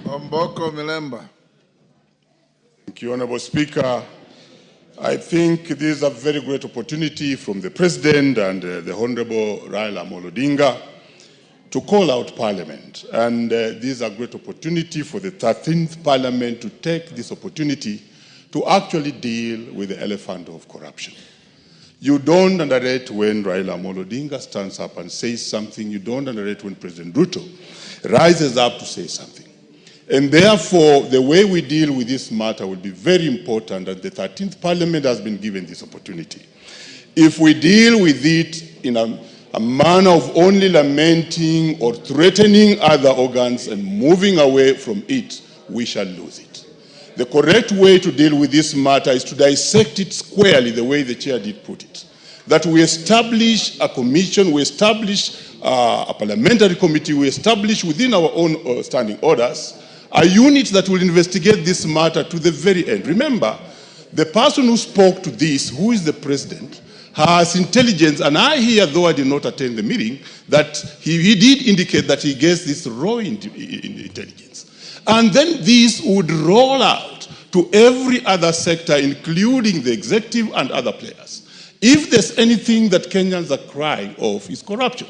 Milemba. Thank you, Honorable Speaker. I think this is a very great opportunity from the President and the Honorable Raila Odinga to call out Parliament. And this is a great opportunity for the 13th Parliament to take this opportunity to actually deal with the elephant of corruption. You don't underrate when Raila Odinga stands up and says something. You don't underrate when President Ruto rises up to say something. And therefore, the way we deal with this matter will be very important, and the 13th Parliament has been given this opportunity. If we deal with it in a manner of only lamenting or threatening other organs and moving away from it, we shall lose it. The correct way to deal with this matter is to dissect it squarely, the way the chair did put it. That we establish a commission, we establish a parliamentary committee, we establish within our own standing orders a unit that will investigate this matter to the very end. Remember, the person who spoke to this, who is the President, has intelligence, and I hear, though I did not attend the meeting, that he did indicate that he gets this raw intelligence. And then this would roll out to every other sector, including the executive and other players. If there's anything that Kenyans are crying of, is corruption.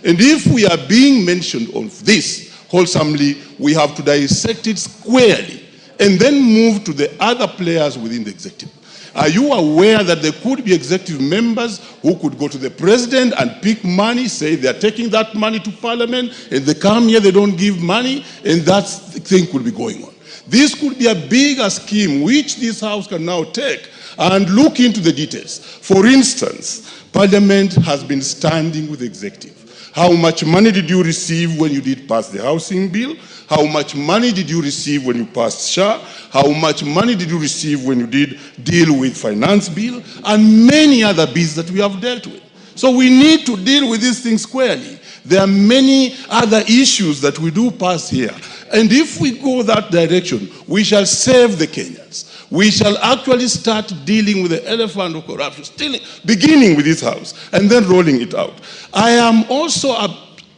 And if we are being mentioned of this wholesomely, we have to dissect it squarely and then move to the other players within the executive. Are you aware that there could be executive members who could go to the President and pick money, say they're taking that money to Parliament, and they come here, they don't give money, and that thing could be going on. This could be a bigger scheme which this House can now take and look into the details. For instance, Parliament has been standing with the executive. How much money did you receive when you did pass the housing bill? How much money did you receive when you passed SHA? How much money did you receive when you did deal with finance bill? And many other bills that we have dealt with. So we need to deal with these things squarely. There are many other issues that we do pass here. And if we go that direction, we shall save the Kenyans. We shall actually start dealing with the elephant of corruption, beginning with this House, and then rolling it out. I am also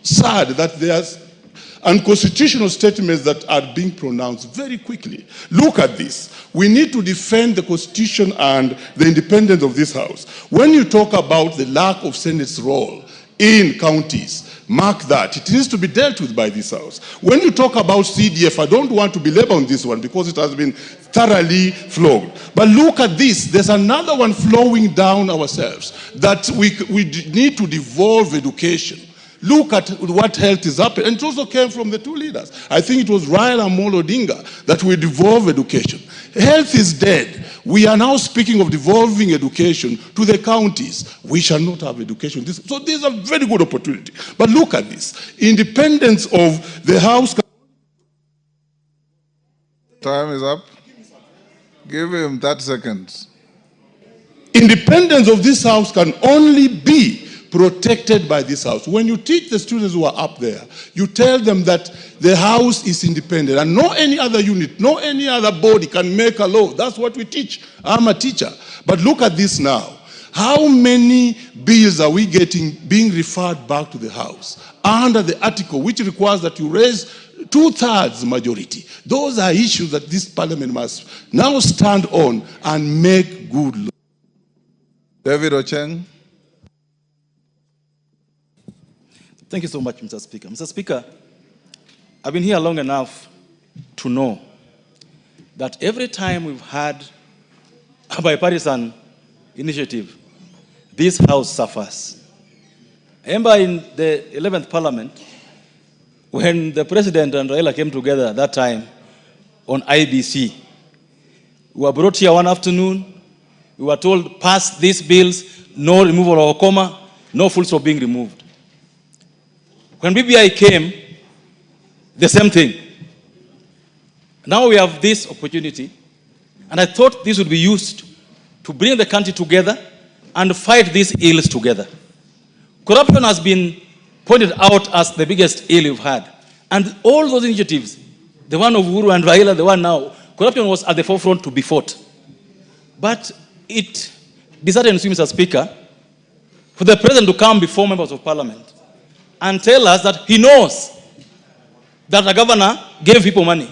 sad that there's unconstitutional statements that are being pronounced very quickly. Look at this. We need to defend the Constitution and the independence of this House. When you talk about the lack of Senate's role in counties, mark that. It needs to be dealt with by this House. When you talk about CDF, I don't want to belabor on this one because it has been thoroughly flogged. But look at this. There's another one flowing down ourselves, that we need to devolve education. Look at what health is happening. And it also came from the two leaders. I think it was Raila Odinga that we devolve education. Health is dead. We are now speaking of devolving education to the counties. We shall not have education. So this is a very good opportunity. But look at this. Independence of the House. Time is up. Give him 30 seconds. Independence of this House can only be protected by this House. When you teach the students who are up there, you tell them that the House is independent and no any other unit, no any other body can make a law. That's what we teach. I'm a teacher. But look at this now. How many bills are we getting being referred back to the House under the article which requires that you raise 2/3 majority? Those are issues that this Parliament must now stand on and make good law. David Ocheng. Thank you so much, Mr. Speaker. Mr. Speaker, I've been here long enough to know that every time we've had a bipartisan initiative, this House suffers. I remember in the 11th Parliament, when the President and Raila came together at that time on IBC, we were brought here one afternoon, we were told, pass these bills, no removal of a comma, no full stop being removed. When BBI came, the same thing. Now we have this opportunity, and I thought this would be used to bring the country together and fight these ills together. Corruption has been pointed out as the biggest ill we've had. And all those initiatives, the one of Uhuru and Raila, the one now, corruption was at the forefront to be fought. But it disheartens me, Mr. Speaker, for the President to come before members of Parliament and tell us that he knows that the governor gave people money.